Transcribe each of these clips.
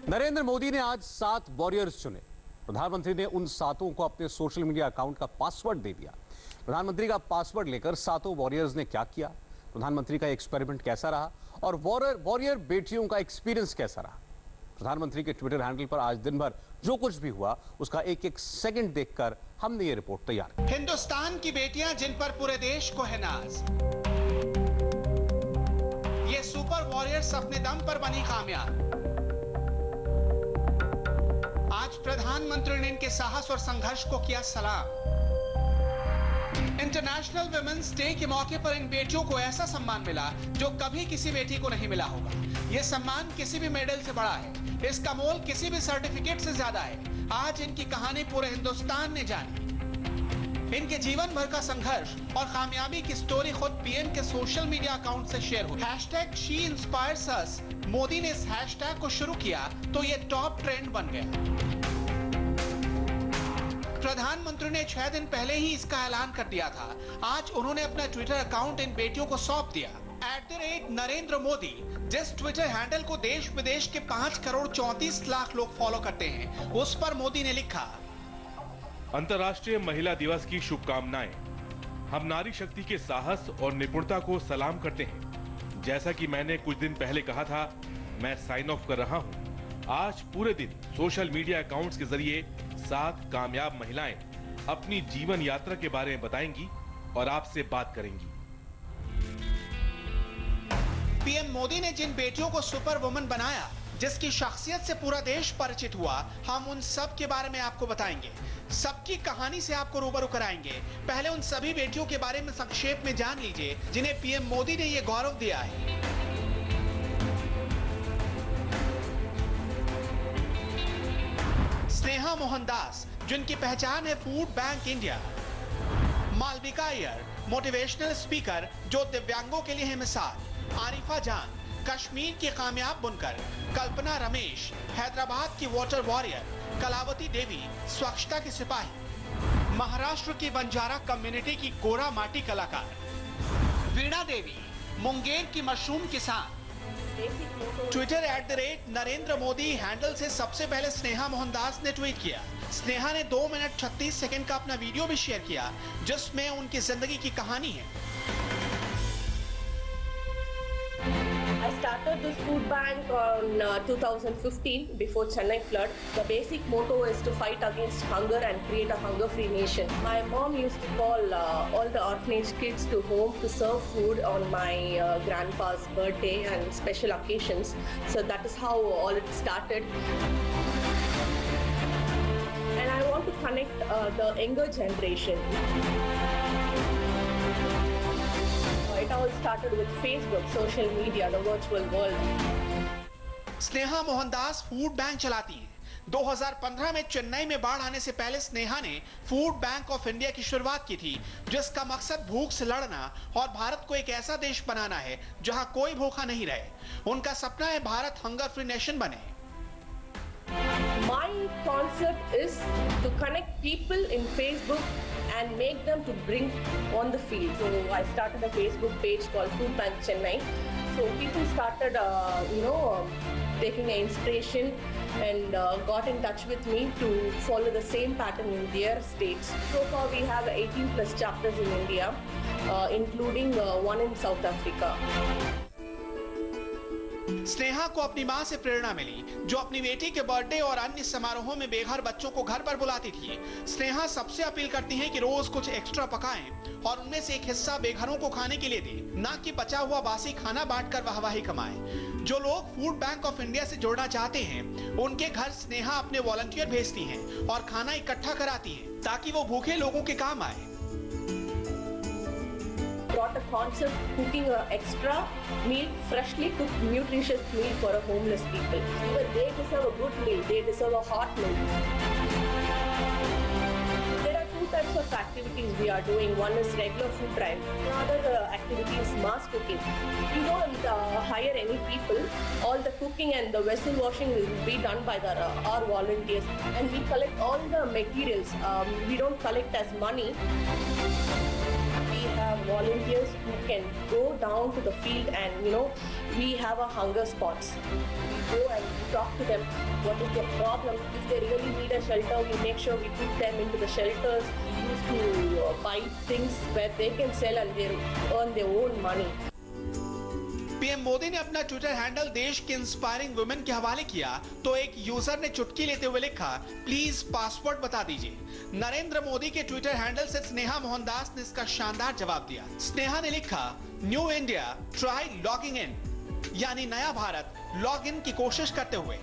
नरेंद्र मोदी ने आज 7 वॉरियर्स चुने। प्रधानमंत्री ने उन 7 को अपने सोशल मीडिया अकाउंट का पासवर्ड दे दिया। प्रधानमंत्री का पासवर्ड लेकर 7 वॉरियर्स ने क्या किया, प्रधानमंत्री का एक्सपेरिमेंट कैसा रहा और वॉरियर बेटियों का एक्सपीरियंस कैसा रहा। प्रधानमंत्री के ट्विटर हैंडल पर आज दिन भर जो कुछ भी हुआ उसका एक एक सेकंड देखकर हमने ये रिपोर्ट तैयार की। हिंदुस्तान की बेटियां जिन पर पूरे देश को है नाज, ये सुपर वॉरियर्स अपने दम पर बनी कामयाब। आज प्रधानमंत्री ने इनके साहस और संघर्ष को किया सलाम। इंटरनेशनल वुमेन्स डे के मौके पर इन बेटियों को ऐसा सम्मान मिला जो कभी किसी बेटी को नहीं मिला होगा। ये सम्मान किसी भी मेडल से बड़ा है, इसका मोल किसी भी सर्टिफिकेट से ज्यादा है। आज इनकी कहानी पूरे हिंदुस्तान ने जानी। इनके जीवन भर का संघर्ष और कामयाबी की स्टोरी खुद पीएम के सोशल मीडिया अकाउंट से शेयर हुई। #SheInspiresUs मोदी ने इस हैशटैग को शुरू किया तो ये टॉप ट्रेंड बन गया। प्रधानमंत्री ने 6 दिन पहले ही इसका ऐलान कर दिया था। आज उन्होंने अपना ट्विटर अकाउंट इन बेटियों को सौंप दिया। @नरेंद्र मोदी जिस ट्विटर हैंडल को देश विदेश के 5 करोड़ 34 लाख लोग फॉलो करते हैं, उस पर मोदी ने लिखा, अंतर्राष्ट्रीय महिला दिवस की शुभकामनाएं। हम नारी शक्ति के साहस और निपुणता को सलाम करते हैं। जैसा कि मैंने कुछ दिन पहले कहा था, मैं साइन ऑफ कर रहा हूं। आज पूरे दिन सोशल मीडिया अकाउंट्स के जरिए 7 कामयाब महिलाएं अपनी जीवन यात्रा के बारे में बताएंगी और आपसे बात करेंगी। पीएम मोदी ने जिन बेटियों को सुपर वुमन बनाया, जिसकी शख्सियत से पूरा देश परिचित हुआ, हम उन सब के बारे में आपको बताएंगे। सबकी कहानी से आपको रूबरू कराएंगे। पहले उन सभी बेटियों के बारे में संक्षेप में जान लीजिए जिन्हें पीएम मोदी ने यह गौरव दिया है। स्नेहा मोहनदास, जिनकी पहचान है food bank India. Malvika Iyer, motivational speaker जो दिव्यांगों के लिए है मिसाल। आरिफा जान, कश्मीर की कामयाब बुनकर। कल्पना रमेश, हैदराबाद की वाटर वॉरियर। कलावती देवी, स्वच्छता की सिपाही। महाराष्ट्र की बंजारा कम्युनिटी की कोरा माटी कलाकार। वीणा देवी, मुंगेर की मशरूम किसान। ट्विटर @नरेंद्र मोदी हैंडल से सबसे पहले स्नेहा मोहनदास ने ट्वीट किया। स्नेहा ने 2 मिनट 36 सेकंड का अपना वीडियो भी शेयर किया, जिसमें उनकी जिंदगी की कहानी है। I started this food bank on 2015 before Chennai flood. The basic motto is to fight against hunger and create a hunger-free nation. My mom used to call all the orphanage kids to home to serve food on my grandpa's birthday and special occasions. So that is how all it started. And I want to connect the younger generation. It all started with Facebook, social media, the virtual world. Sneha Mohandas food bank चलाती हैं। 2015 में चेन्नई में बाढ़ आने से पहले स्नेहा ने food bank of India की शुरुआत की थी, जिसका मकसद भूख से लड़ना और भारत को एक ऐसा देश बनाना है जहां कोई भूखा नहीं रहे। उनका सपना है भारत हंगर फ्री नेशन बने। My concept is to connect people in Facebook and make them to bring on the field. So I started a Facebook page called Food Bank Chennai. So people started, taking an inspiration and got in touch with me to follow the same pattern in their states. So far we have 18 plus chapters in India, including one in South Africa. Sneha को अपनी मां से प्रेरणा मिली, जो अपनी बेटी के birthday और अन्य समारोहों में बेघर बच्चों को घर पर बुलाती थी। स्नेहा सबसे अपील करती हैं कि रोज कुछ एक्स्ट्रा पकाएं और उनमें से एक हिस्सा बेघरों को खाने के लिए दें, ना कि बचा हुआ बासी खाना बांटकर वाहवाही कमाएं। जो लोग फूड बैंक ऑफ इंडिया से जुड़ना चाहते हैं, उनके घर स्नेहा अपने वॉलंटियर भेजती हैं और खाना इकट्ठा कराती हैं ताकि वो भूखे लोगों के काम आए। Brought a concept cooking an extra meal, freshly cooked, nutritious meal for a homeless people. Even they deserve a good meal. They deserve a hot meal. There are 2 types of activities we are doing. One is regular food drive. Another activity is mass cooking. We don't hire any people. All the cooking and the vessel washing will be done by our volunteers, and we collect all the materials. We don't collect as money. We have volunteers who can go down to the field and, we have a hunger spots. We go and we talk to them, what is their problem. If they really need a shelter, we make sure we put them into the shelters. We used to buy things where they can sell and they earn their own money. PM Modi ने अपना Twitter handle देश के inspiring women के हवाले किया तो एक user ने चुटकी लेते हुए लिखा, प्लीज पासवर्ड बता दीजिए। नरेंद्र मोदी के ट्विटर हैंडल से स्नेहा मोहनदास ने इसका शानदार जवाब दिया। स्नेहा ने लिखा, new India try logging in, यानी नया भारत लॉग इन की कोशिश करते हुए।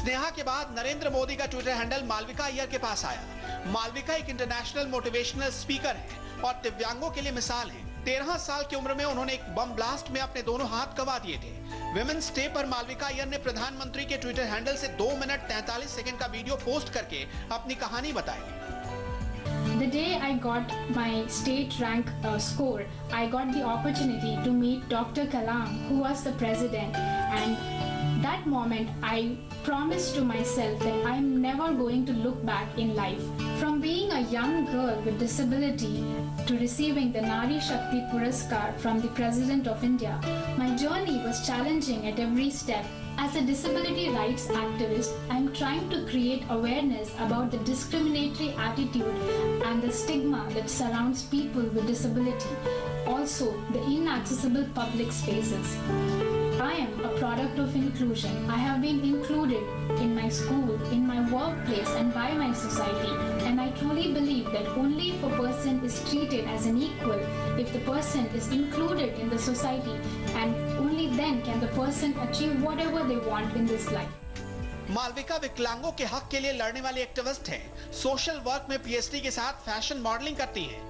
स्नेहा के बाद नरेंद्र मोदी का ट्विटर हैंडल मालविका अय्यर के पास आया। मालविका एक इंटरनेशनल मोटिवेशनल स्पीकर है और दिव्यांगों के लिए मिसाल है। 13 साल की उम्र में उन्होंने एक बम ब्लास्ट में अपने दोनों हाथ गंवा दिए थे। विमेंस डे पर मालविका अय्यर ने प्रधानमंत्री के ट्विटर हैंडल से 2 मिनट 43 सेकंड का वीडियो पोस्ट करके अपनी कहानी बताई। The day I got my state rank score, I got the opportunity to meet Dr. Kalam, who was the president, and that moment I promised to myself that I'm never going to look back in life. From being a young girl with disability to receiving the Nari Shakti Puraskar from the President of India, my journey was challenging at every step. As a disability rights activist, I'm trying to create awareness about the discriminatory attitude and the stigma that surrounds people with disability. Also, the inaccessible public spaces. I am a product of inclusion. I have been included in my school, in my workplace, and by my society. And I truly believe that only if a person is treated as an equal, if the person is included in the society, and only then can the person achieve whatever they want in this life. Malvika विकलांगों के हक के लिए लड़ने वाली activist हैं। Social work में PhD के साथ फैशन मॉडलिंग करती हैं।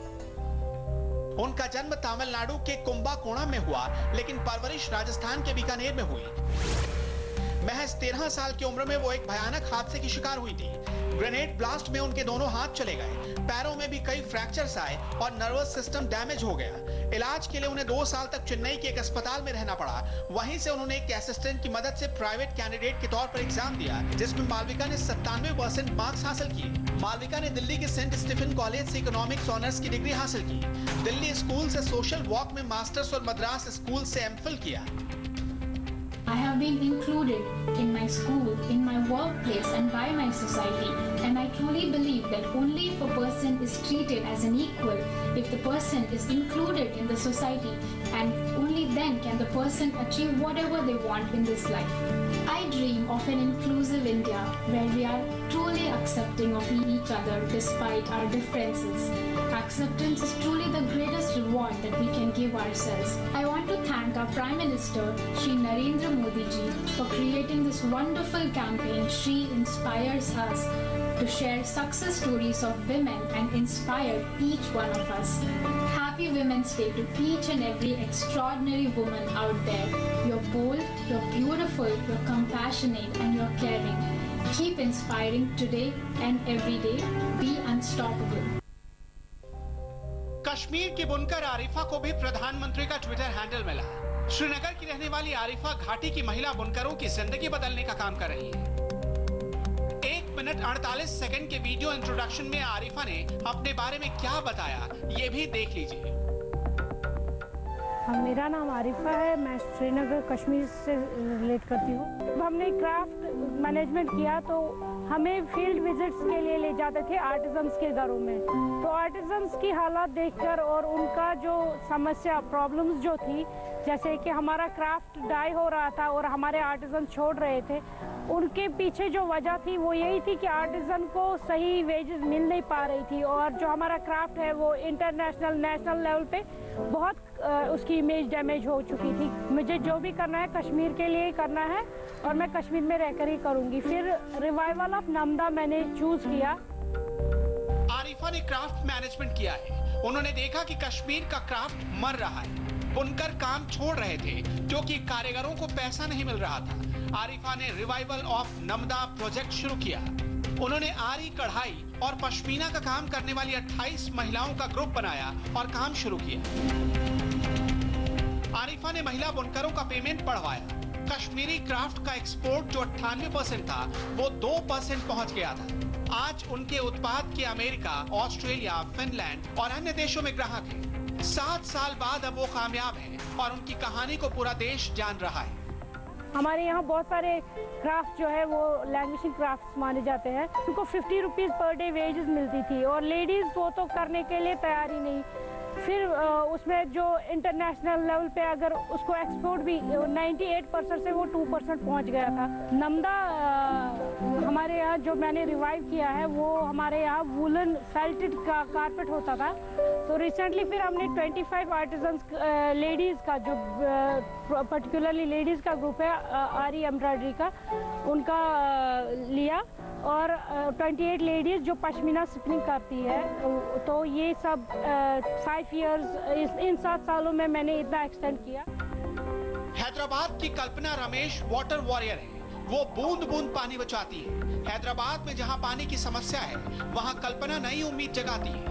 उनका जन्म तमिलनाडु के कुंभकोणम में हुआ, लेकिन परवरिश राजस्थान के बीकानेर में हुई। महज 13 साल की उम्र में वो एक भयानक हादसे की शिकार हुई थी। ग्रेनेड ब्लास्ट में उनके दोनों हाथ चले गए, पैरों में भी कई फ्रैक्चर्स आए और नर्वस सिस्टम डैमेज हो गया। इलाज के लिए उन्हें 2 साल तक चेन्नई के एक अस्पताल में रहना पड़ा। वहीं से उन्होंने एक असिस्टेंट की मदद से प्राइवेट कैंडिडेट के तौर पर एग्जाम दिया, जिसमें मालविका ने 97% मार्क्स हासिल किए। मालविका ने दिल्ली के सेंट स्टीफन कॉलेज से इकोनॉमिक्स ऑनर्स की डिग्री हासिल की। दिल्ली स्कूल से सोशल वर्क में मास्टर्स और मद्रास स्कूल से एमफिल किया। I have been included in my school, in my workplace, and by my society. And I truly believe that only if a person is treated as an equal, if the person is included in the society, and only then can the person achieve whatever they want in this life. I dream of an inclusive India where we are truly accepting of each other despite our differences. Acceptance is truly the greatest reward that we can give ourselves. I want to thank our Prime Minister, Shri Narendra Modi ji, for creating this wonderful campaign. She inspires us to share success stories of women and inspire each one of us. Happy Women's Day to each and every extraordinary woman out there. You're bold, you're beautiful, you're compassionate, and you're caring. Keep inspiring today and every day. Be unstoppable. Kashmir की बुनकर आरिफा को भी प्रधानमंत्री का Twitter handle मिला। श्रीनगर की रहने वाली आरिफा घाटी की महिला बुनकरों की जिंदगी बदलने का काम कर रही है। 1 मिनट 48 सेकंड के वीडियो इंट्रोडक्शन में आरिफा ने अपने बारे में क्या बताया, ये भी देख लीजिए। मेरा नाम आरिफा है, मैं श्रीनगर कश्मीर से रिलेट करती हूँ। हमने क्राफ्ट मैनेजमेंट किया तो हमें फील्ड विजिट्स के लिए ले जाते थे आर्टिजन्स के घरों में। तो आर्टिजन्स की हालात देखकर और उनका जो समस्या प्रॉब्लम्स जो थी, जैसे कि हमारा क्राफ्ट डाई हो रहा था और हमारे आर्टिजन छोड़ रहे थे, उनके पीछे जो वजह थी वो यही थी कि आर्टिजन को सही वेजेस मिल नहीं पा रही थी और जो हमारा क्राफ्ट है वो इंटरनेशनल नेशनल लेवल पे बहुत उसकी इमेज डैमेज हो चुकी थी। मुझे जो भी करना है कश्मीर के लिए करना है और मैं कश्मीर में रहकर ही करूँगी। फिर रिवाइवल ऑफ नमदा मैंने चूज किया। आरिफा ने क्राफ्ट मैनेजमेंट किया है। उन्होंने देखा कि कश्मीर का क्राफ्ट मर रहा है, बुनकर काम छोड़ रहे थे क्योंकि कारीगरों को पैसा नहीं मिल रहा था। आरिफा ने रिवाइवल ऑफ नमदा प्रोजेक्ट शुरू किया। उन्होंने आरी, कढ़ाई और पश्मीना का काम करने वाली 28 महिलाओं का ग्रुप बनाया और काम शुरू किया। आरिफा ने महिला बुनकरों का पेमेंट बढ़वाया। कश्मीरी क्राफ्ट का एक्सपोर्ट जो 98% था वो 2% पहुंच गया था। आज उनके उत्पाद के अमेरिका, ऑस्ट्रेलिया, फिनलैंड और अन्य देशों में ग्राहक हैं। 7 साल बाद अब वो कामयाब हैं और उनकी कहानी को पूरा देश जान रहा है। हमारे यहाँ बहुत सारे क्राफ्ट जो है वो लैंग्वेजिंग क्राफ्ट्स माने जाते हैं। उनको 50 रुपीज़ पर डे वेजेस मिलती थी और लेडीज़ वो तो करने के लिए तैयार ही नहीं। फिर उसमें जो इंटरनेशनल लेवल पे अगर उसको एक्सपोर्ट भी 98% से वो 2% पहुंच गया था। नमदा हमारे यहाँ जो मैंने रिवाइव किया है वो हमारे यहाँ वूलन फेल्टेड का कारपेट होता था। तो रिसेंटली फिर हमने 25 आर्टिजन्स लेडीज़ का जो पर्टिकुलरली लेडीज़ का ग्रुप है आरी एम्ब्रॉयडरी का, उनका लिया और 28 लेडीज़ जो पश्मीना स्पिनिंग करती है। तो ये सब 5 इयर्स इन 7 सालों में मैंने इतना एक्सटेंड किया। हैदराबाद की कल्पना रमेश वाटर वॉरियर है। वो बूंद बूंद पानी बचाती है। हैदराबाद में जहां पानी की समस्या है वहां कल्पना नई उम्मीद जगाती है।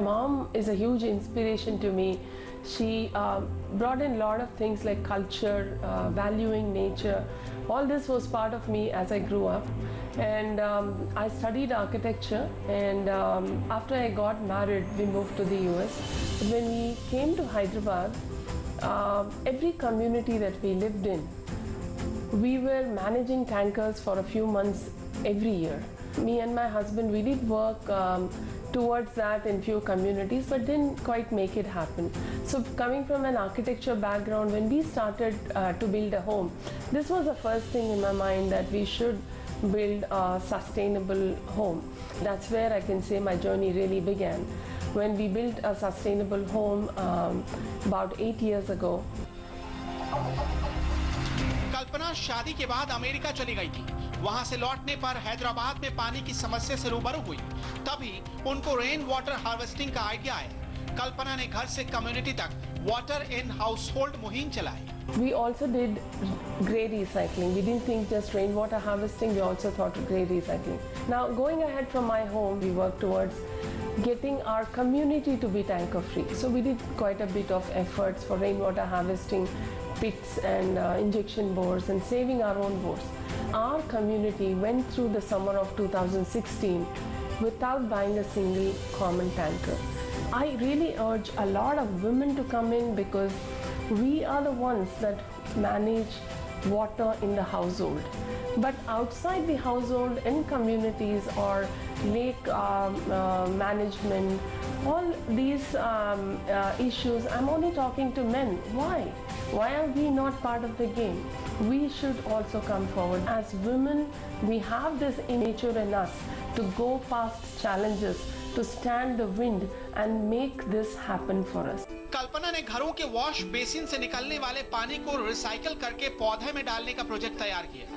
Mom is a huge inspiration to me. She brought in a lot of things like culture, valuing nature. All this was part of me as I grew up. And I studied architecture, and after I got married, we moved to the US. When we came to Hyderabad, every community that we lived in, we were managing tankers for a few months every year. Me and my husband, we did work towards that in few communities, but didn't quite make it happen. So coming from an architecture background, when we started to build a home, this was the first thing in my mind, that we should build a sustainable home. That's where I can say my journey really began. When we built a sustainable home about 8 years ago. कल्पना शादी के बाद America चली गई थी। वहां से लौटने पर हैदराबाद में पानी की समस्या से रूबरू हुई। तभी उनको रेन वाटर हार्वेस्टिंग का आइडिया आया। कल्पना ने घर से कम्युनिटी तक वाटर इन हाउसहोल्ड मुहिम चलाई। We also did grey recycling. We didn't think just rainwater harvesting, we also thought of grey recycling. Now going ahead from my home, we worked towards getting our community to be tanker free. So we did quite a bit of efforts for rainwater harvesting pits and injection bores and saving our own bores. Our community went through the summer of 2016 without buying a single common tanker. I really urge a lot of women to come in, because we are the ones that manage water in the household. But outside the household, in communities or lake management, all these issues, I'm only talking to men. Why? Why are we not part of the game? We should also come forward. As women, we have this nature in us to go past challenges, to stand the wind and make this happen for us. कल्पना ने घरों के wash basin से निकलने वाले पानी को recycle करके पौधे में डालने का प्रोजेक्ट तैयार किया।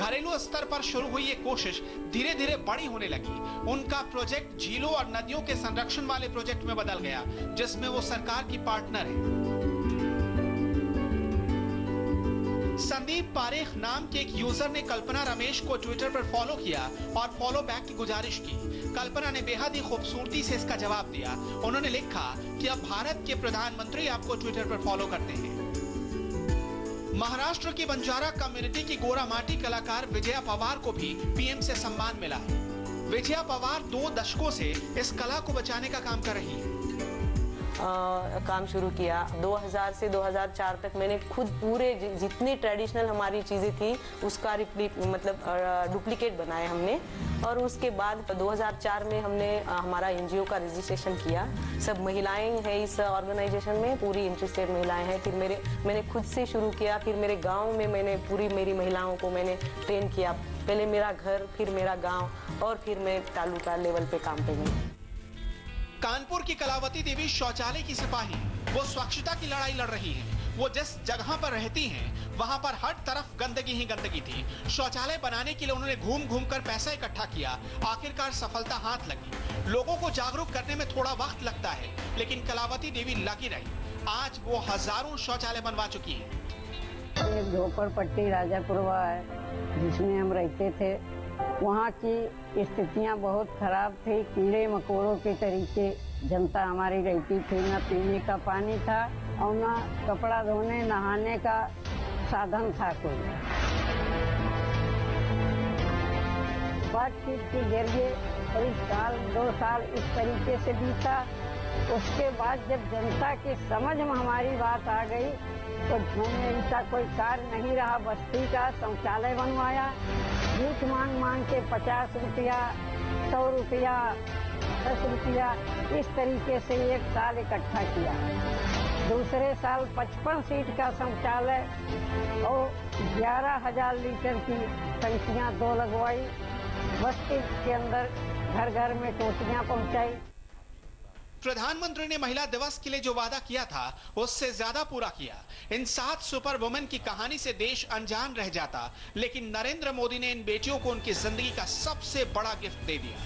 घरेलू स्तर पर शुरू हुई ये कोशिश धीरे धीरे बड़ी होने लगी। उनका प्रोजेक्ट झीलों और नदियों के संरक्षण वाले प्रोजेक्ट में बदल गया, जिसमें वो सरकार की पार्टनर है। संदीप पारेख नाम के एक यूजर ने कल्पना रमेश को ट्विटर पर फॉलो किया और फॉलो बैक की गुजारिश की। कल्पना ने बेहद ही खूबसूरती से इसका जवाब दिया। उन्होंने लिखा कि अब भारत के प्रधानमंत्री आपको ट्विटर पर फॉलो करते हैं। महाराष्ट्र की बंजारा कम्युनिटी की गोरा माटी कलाकार विजया पवार को भी पीएम से सम्मान मिला है। विजया पवार 2 दशकों से इस कला को बचाने का काम कर रही है। काम शुरू किया 2000 से 2004 तक। मैंने खुद पूरे जितनी ट्रेडिशनल हमारी चीज़ें थी उसका डुप्लीकेट बनाए हमने। और उसके बाद 2004 में हमने हमारा एनजीओ का रजिस्ट्रेशन किया। सब महिलाएं हैं इस ऑर्गेनाइजेशन में, पूरी इंटरेस्टेड महिलाएं हैं। फिर मैंने खुद से शुरू किया। फिर मेरे गांव में मैंने मेरी महिलाओं को मैंने ट्रेन किया। पहले मेरा घर, फिर मेरा गाँव, और फिर मैं तालुका लेवल पे काम पे गई। कानपुर की कलावती देवी शौचालय की सिपाही, वो स्वच्छता की लड़ाई लड़ रही हैं। वो जिस जगह पर रहती हैं, वहां पर हर तरफ गंदगी ही गंदगी थी। शौचालय बनाने के लिए उन्होंने घूम घूम कर पैसा इकट्ठा किया। आखिरकार सफलता हाथ लगी। लोगों को जागरूक करने में थोड़ा वक्त लगता है, लेकिन कलावती देवी लगी रही। आज वो हजारों शौचालय बनवा चुकी है। एक झोपड़पट्टी राजापुरवा है जिसमें हम रहते थे। वहाँ की स्थितियाँ बहुत खराब थी। कीड़े मकोड़ों के तरीके जनता हमारी रहती थी। न पीने का पानी था और न कपड़ा धोने नहाने का साधन था कोई। बातचीत के जरिए करीब साल 2 साल इस तरीके से बीता। उसके बाद जब जनता की समझ में हमारी बात आ गई तो झूमने का कोई कार्य नहीं रहा। बस्ती का शौचालय बनवाया, भीख मांग मांग के 50 रुपया, 100 रुपया, 10 रुपया इस तरीके से 1 साल इकट्ठा किया। दूसरे साल 55 सीट का शौचालय और 11,000 लीटर की टंकियां 2 लगवाई। बस्ती के अंदर घर घर में टोटियां पहुंचाई। प्रधानमंत्री ने महिला दिवस के लिए जो वादा किया था उससे ज्यादा पूरा किया। इन 7 सुपर वुमेन की कहानी से देश अनजान रह जाता, लेकिन नरेंद्र मोदी ने इन बेटियों को उनकी जिंदगी का सबसे बड़ा गिफ्ट दे दिया।